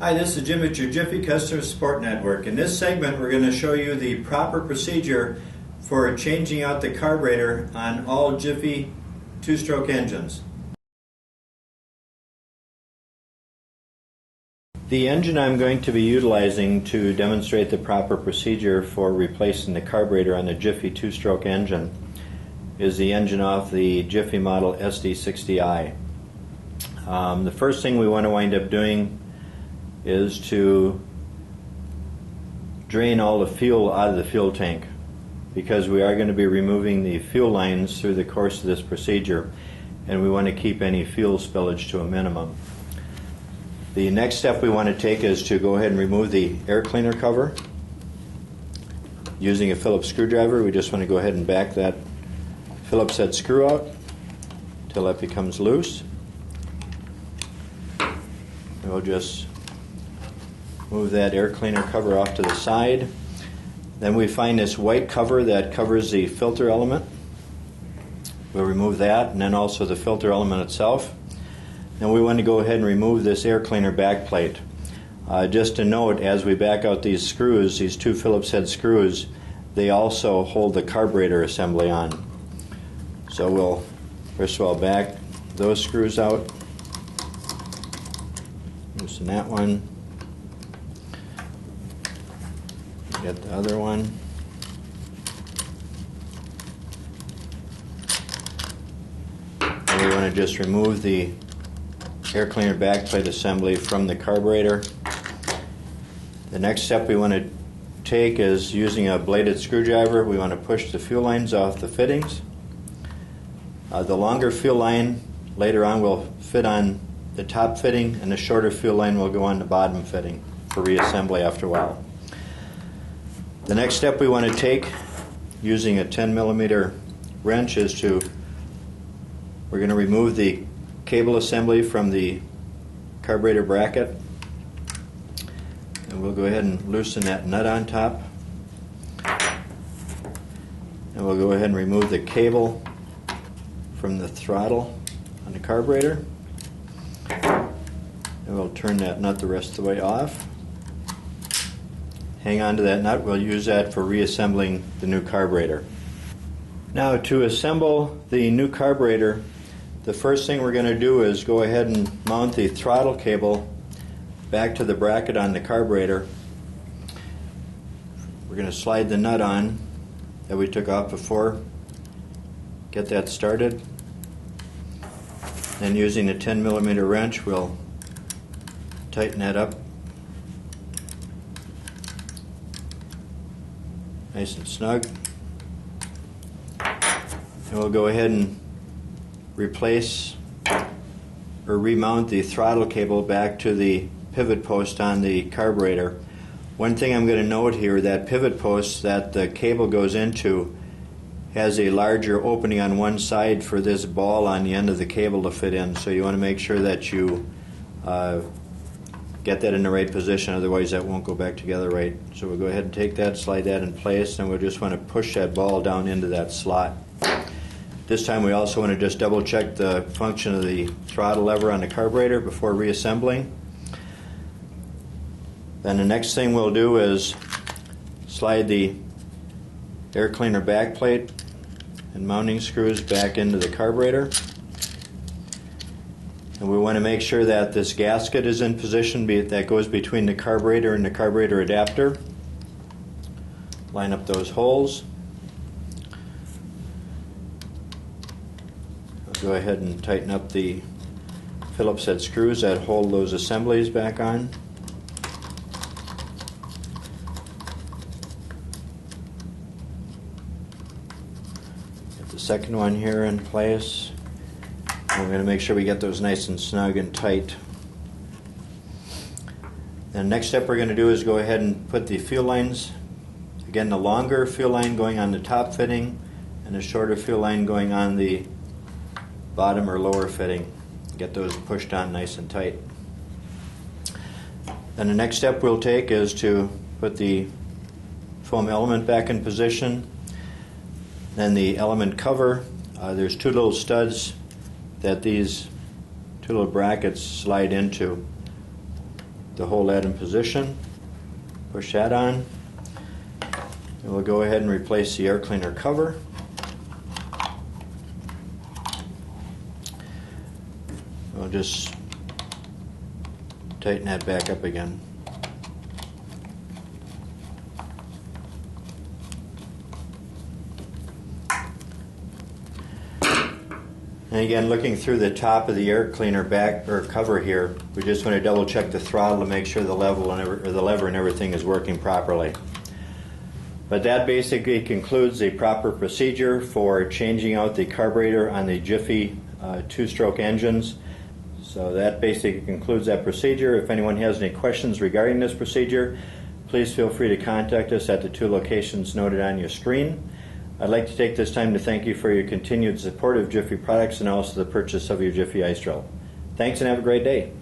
Hi, this is Jim at your Jiffy Customer Support Network. In this segment, we're going to show you the proper procedure for changing out the carburetor on all Jiffy two-stroke engines. The engine I'm going to be utilizing to demonstrate the proper procedure for replacing the carburetor on the Jiffy two-stroke engine is the engine off the Jiffy model SD60i. The first thing we want to wind up doing is to drain all the fuel out of the fuel tank, because we are going to be removing the fuel lines through the course of this procedure, and we want to keep any fuel spillage to a minimum. The next step we want to take is to go ahead and remove the air cleaner cover. Using a Phillips screwdriver, we just want to go ahead and back that Phillips head screw out until that becomes loose. And we'll just move that air cleaner cover off to the side. Then we find this white cover that covers the filter element. We'll remove that, and then also the filter element itself. Then we want to go ahead and remove this air cleaner back plate. Just to note, as we back out these screws, these two Phillips head screws, they also hold the carburetor assembly on. So we'll first of all back those screws out. Loosen that one. Get the other one. And we want to just remove the air cleaner backplate assembly from the carburetor. The next step we want to take is, using a bladed screwdriver, we want to push the fuel lines off the fittings. The longer fuel line later on will fit on the top fitting, and the shorter fuel line will go on the bottom fitting for reassembly after a while. The next step we want to take, using a 10mm wrench, is we're going to remove the cable assembly from the carburetor bracket, and we'll go ahead and loosen that nut on top, and we'll go ahead and remove the cable from the throttle on the carburetor, and we'll turn that nut the rest of the way off. Hang on to that nut. We'll use that for reassembling the new carburetor. Now, to assemble the new carburetor, the first thing we're going to do is go ahead and mount the throttle cable back to the bracket on the carburetor. We're going to slide the nut on that we took off before, get that started. Then, using a 10mm wrench, we'll tighten that up nice and snug. And we'll go ahead and replace or remount the throttle cable back to the pivot post on the carburetor. One thing I'm going to note here, that pivot post that the cable goes into has a larger opening on one side for this ball on the end of the cable to fit in, so you want to make sure that you get that in the right position, otherwise that won't go back together right. So we'll go ahead and take that, slide that in place, and we'll just want to push that ball down into that slot. This time we also want to just double check the function of the throttle lever on the carburetor before reassembling. Then the next thing we'll do is slide the air cleaner back plate and mounting screws back into the carburetor. And we want to make sure that this gasket is in position that goes between the carburetor and the carburetor adapter. Line up those holes. We'll go ahead and tighten up the Phillips head screws that hold those assemblies back on. Get the second one here in place. We're going to make sure we get those nice and snug and tight. The next step we're going to do is go ahead and put the fuel lines, again the longer fuel line going on the top fitting and the shorter fuel line going on the bottom or lower fitting. Get those pushed on nice and tight. Then the next step we'll take is to put the foam element back in position. Then the element cover, there's two little studs that these two little brackets slide into. to hold that in position. Push that on. And we'll go ahead and replace the air cleaner cover. We'll just tighten that back up again. And again, looking through the top of the air cleaner back or cover here, we just want to double check the throttle to make sure the level and the lever and everything is working properly. But that basically concludes the proper procedure for changing out the carburetor on the Jiffy two-stroke engines. So that basically concludes that procedure. If anyone has any questions regarding this procedure, please feel free to contact us at the 2 locations noted on your screen. I'd like to take this time to thank you for your continued support of Jiffy products and also the purchase of your Jiffy ice drill. Thanks and have a great day.